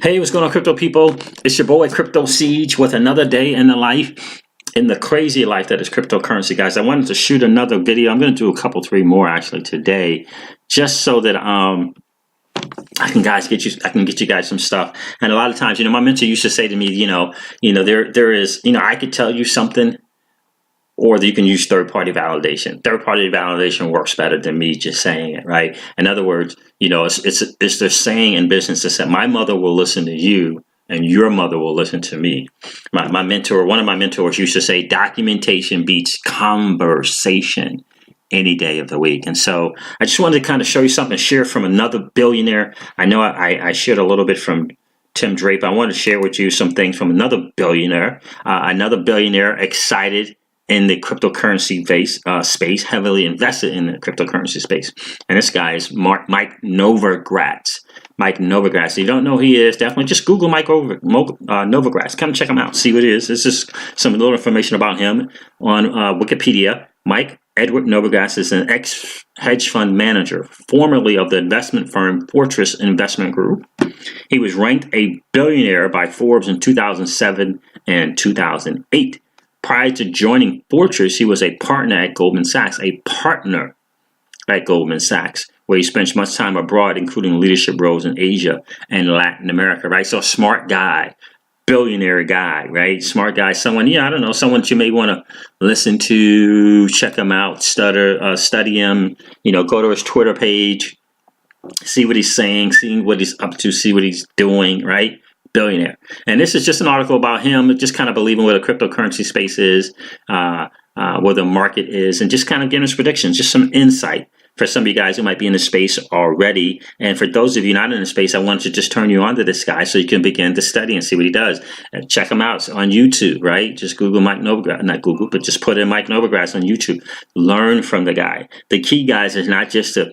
Hey, what's going on, crypto people? It's your boy Crypto Siege with another day in the life, in the crazy life that is cryptocurrency, guys. I wanted to shoot another video. I'm going to do a couple, three more actually today, just so that I can get you guys some stuff. And a lot of times, my mentor used to say to me, there is, I could tell you something, or you can use third-party validation. Third-party validation works better than me just saying it, right? In other words, it's the saying in business that said, my mother will listen to you and your mother will listen to me. My mentor, one of my mentors used to say, documentation beats conversation any day of the week. And so I just wanted to kind of show you something, share from another billionaire. I know I shared a little bit from Tim Draper. I want to share with you some things from another billionaire excited in the cryptocurrency space, heavily invested in the cryptocurrency space. And this guy is Mike Novogratz. Mike Novogratz. If you don't know who he is, definitely just Google Mike Novogratz. Come check him out, see what it is. This is some little information about him on Wikipedia. Mike Edward Novogratz is an ex-hedge fund manager, formerly of the investment firm Fortress Investment Group. He was ranked a billionaire by Forbes in 2007 and 2008. Prior to joining Fortress, he was a partner at Goldman Sachs, where he spent much time abroad, including leadership roles in Asia and Latin America, right? So a smart guy, billionaire guy, right? Smart guy, someone, someone you may want to listen to, check him out, study him, go to his Twitter page, see what he's saying, see what he's up to, see what he's doing, right? Billionaire. And this is just an article about him, just kind of believing what a cryptocurrency space is, where the market is, and just kind of giving us predictions, just some insight for some of you guys who might be in the space already. And for those of you not in the space, I wanted to just turn you on to this guy so you can begin to study and see what he does. And check him out on YouTube, right? Just Google Mike Novogratz, not Google, but just put in Mike Novogratz on YouTube. Learn from the guy. The key, guys, is not just to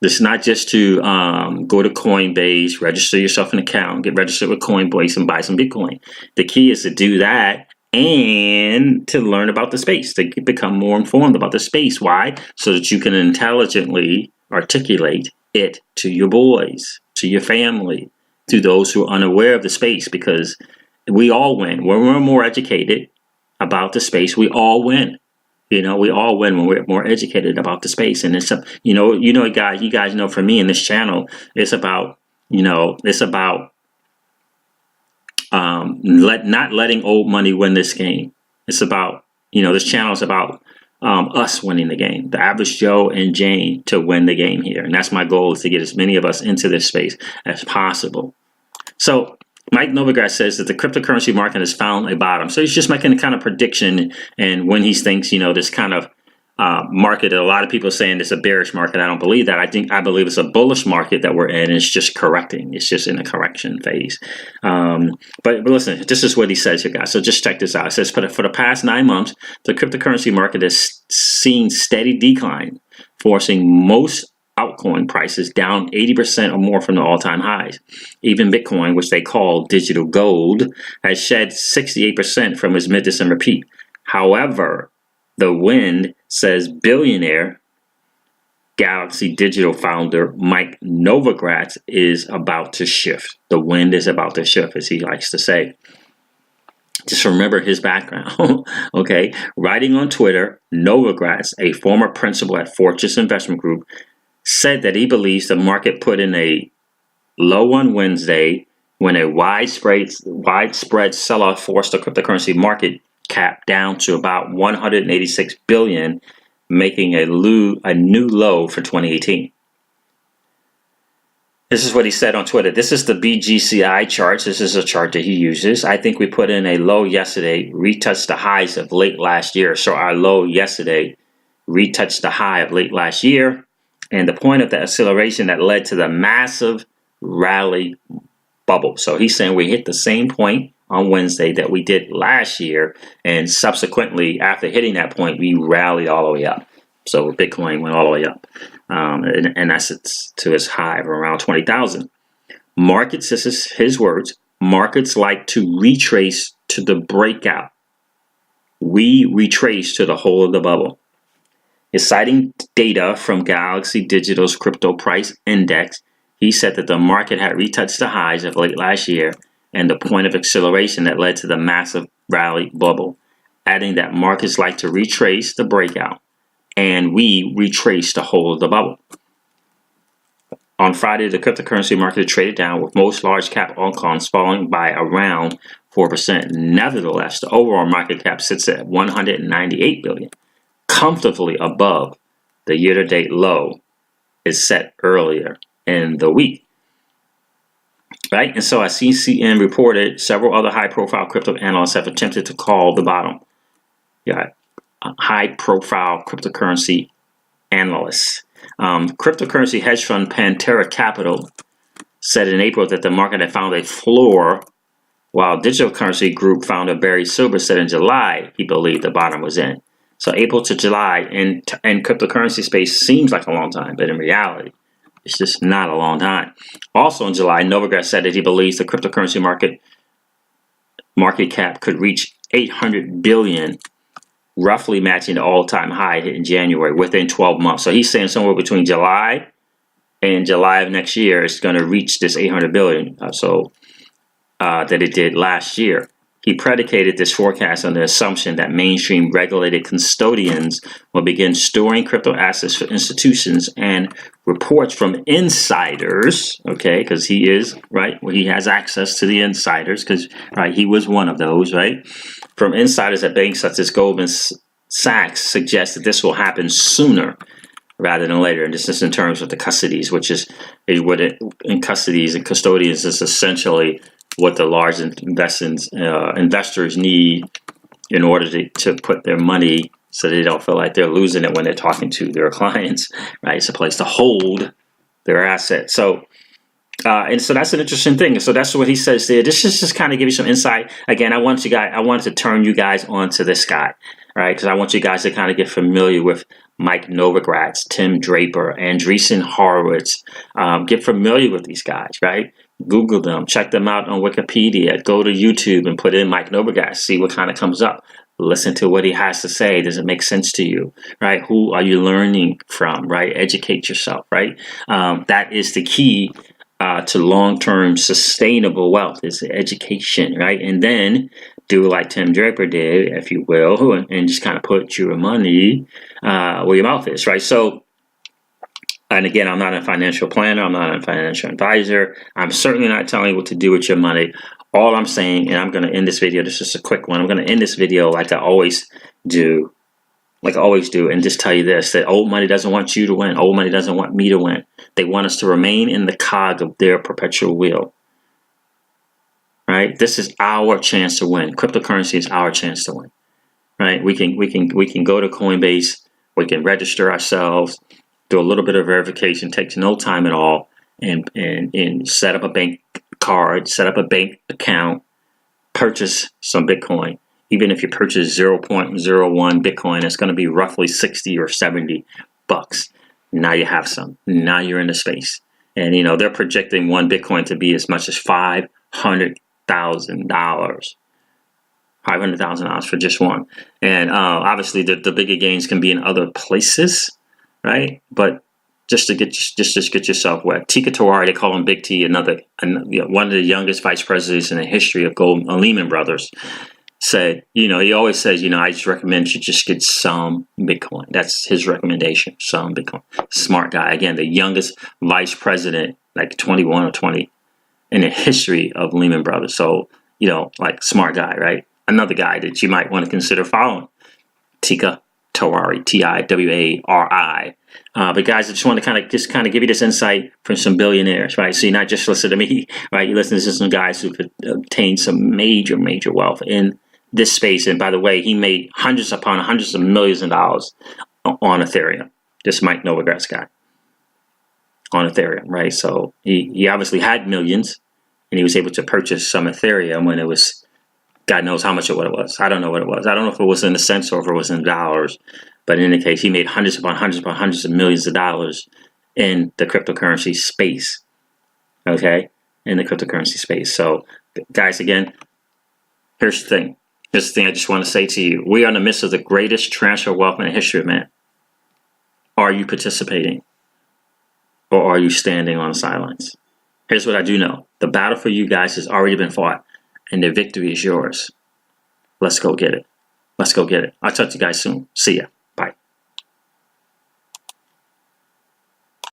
go to Coinbase, register yourself an account, get registered with Coinbase, and buy some Bitcoin. The key is to do that and to learn about the space, to become more informed about the space. Why? So that you can intelligently articulate it to your boys, to your family, to those who are unaware of the space, because we all win. When we're more educated about the space, we all win. We all win when we're more educated about the space. And it's, guys, you guys know, for me in this channel, it's about, not letting old money win this game. It's about, this channel is about us winning the game, the average Joe and Jane to win the game here. And that's my goal, is to get as many of us into this space as possible. So Mike Novogratz says that the cryptocurrency market has found a bottom. So he's just making a kind of prediction, and when he thinks, this kind of market that a lot of people are saying it's a bearish market. I don't believe that. I believe it's a bullish market that we're in. It's just correcting. It's just in a correction phase. But listen, this is what he says here, guys. So just check this out. It says, for the past 9 months, the cryptocurrency market has seen steady decline, forcing most altcoin prices down 80% or more from the all-time highs. Even Bitcoin, which they call digital gold, has shed 68% from its mid-December peak. However, the wind, says billionaire Galaxy Digital founder Mike Novogratz, is about to shift. The wind is about to shift, as he likes to say. Just remember his background, okay? Writing on Twitter, Novogratz, a former principal at Fortress Investment Group, said that he believes the market put in a low on Wednesday when a widespread sell-off forced the cryptocurrency market cap down to about 186 billion, making a new low for 2018. This is what he said on Twitter. This is the BGCI charts. This is a chart that he uses. I think we put in a low yesterday, retouched the highs of late last year. So our low yesterday retouched the high of late last year. And the point of the acceleration that led to the massive rally bubble. So he's saying we hit the same point on Wednesday that we did last year. And subsequently, after hitting that point, we rallied all the way up. So Bitcoin went all the way up. And that's to its high of around 20,000. Markets, this is his words, markets like to retrace to the breakout. We retrace to the hole of the bubble. It's citing data from Galaxy Digital's crypto price index He said that the market had retouched the highs of late last year and the point of acceleration that led to the massive rally bubble, adding that markets like to retrace the breakout, and we retrace the whole of the bubble. On Friday, the cryptocurrency market traded down, with most large cap altcoins falling by around 4%. Nevertheless, the overall market cap sits at $198 billion, comfortably above the year-to-date low is set earlier in the week. Right? And so, as CCN reported, several other high-profile crypto analysts have attempted to call the bottom. Yeah, high-profile cryptocurrency analysts. Cryptocurrency hedge fund Pantera Capital said in April that the market had found a floor, while digital currency group founder Barry Silver said in July he believed the bottom was in. So April to July in cryptocurrency space seems like a long time, but in reality, it's just not a long time. Also in July, Novogratz said that he believes the cryptocurrency market cap could reach $800 billion, roughly matching the all-time high hit in January within 12 months. So he's saying somewhere between July and July of next year, it's going to reach this $800 billion that it did last year. He predicated this forecast on the assumption that mainstream regulated custodians will begin storing crypto assets for institutions, and reports from insiders, okay, because he is, right, well, he has access to the insiders because, right, he was one of those, right, from insiders at banks such as Goldman Sachs suggest that this will happen sooner rather than later. And this is in terms of the custodies, which is what it, in custodies and custodians is essentially what the large investors need in order to put their money so they don't feel like they're losing it when they're talking to their clients, right? It's a place to hold their assets. So, and so that's an interesting thing. So that's what he says there. This is just kind of give you some insight. Again, I wanted to turn you guys onto this guy, right? Because I want you guys to kind of get familiar with Mike Novogratz, Tim Draper, Andreessen Horowitz. Get familiar with these guys, right? Google them, check them out on Wikipedia, go to YouTube and put in Mike Novogratz, see what kind of comes up. Listen to what he has to say. Does it make sense to you, right? Who are you learning from, right? Educate yourself, right? That is the key to long-term sustainable wealth, is education, right? And then do like Tim Draper did, if you will, and just kind of put your money where your mouth is, right? So, and again, I'm not a financial planner. I'm not a financial advisor. I'm certainly not telling you what to do with your money. All I'm saying, and I'm going to end this video, this is a quick one. I'm going to end this video like I always do, and just tell you this, that old money doesn't want you to win. Old money doesn't want me to win. They want us to remain in the cog of their perpetual wheel, right? This is our chance to win. Cryptocurrency is our chance to win, right? We can go to Coinbase. We can register ourselves, do a little bit of verification, takes no time at all, and set up a bank card, set up a bank account, purchase some Bitcoin. Even if you purchase 0.01 Bitcoin, it's going to be roughly 60 or 70 bucks. Now you have some. Now you're in the space. And, you know, they're projecting one Bitcoin to be as much as $500,000. $500,000 for just one. And obviously the bigger gains can be in other places, right? But just to get yourself wet. Tika Tawari, they call him Big T, one of the youngest vice presidents in the history of Lehman Brothers, said, you know, he always says, you know, I just recommend you just get some Bitcoin. That's his recommendation, some Bitcoin. Smart guy. Again, the youngest vice president, like 21 or 20 in the history of Lehman Brothers. So, you know, like smart guy, right? Another guy that you might want to consider following, Tika Tawari, Tiwari. But guys, I just want to kind of give you this insight from some billionaires, right? So you're not just listening to me, right? You listen to some guys who've obtained some major wealth in this space. And by the way, he made hundreds upon hundreds of millions of dollars on Ethereum. This Mike Novogratz guy on Ethereum, right? So he obviously had millions, and he was able to purchase some Ethereum when it was, God knows how much of what it was. I don't know what it was. I don't know if it was in the cents or if it was in dollars. But in any case, he made hundreds upon hundreds of millions of dollars in the cryptocurrency space. Okay? In the cryptocurrency space. So, guys, again, here's the thing. Here's the thing I just want to say to you. We are in the midst of the greatest transfer of wealth in the history of man. Are you participating? or are you standing on the sidelines? Here's what I do know. The battle for you guys has already been fought, and the victory is yours. Let's go get it. Let's go get it. I'll talk to you guys soon. See ya.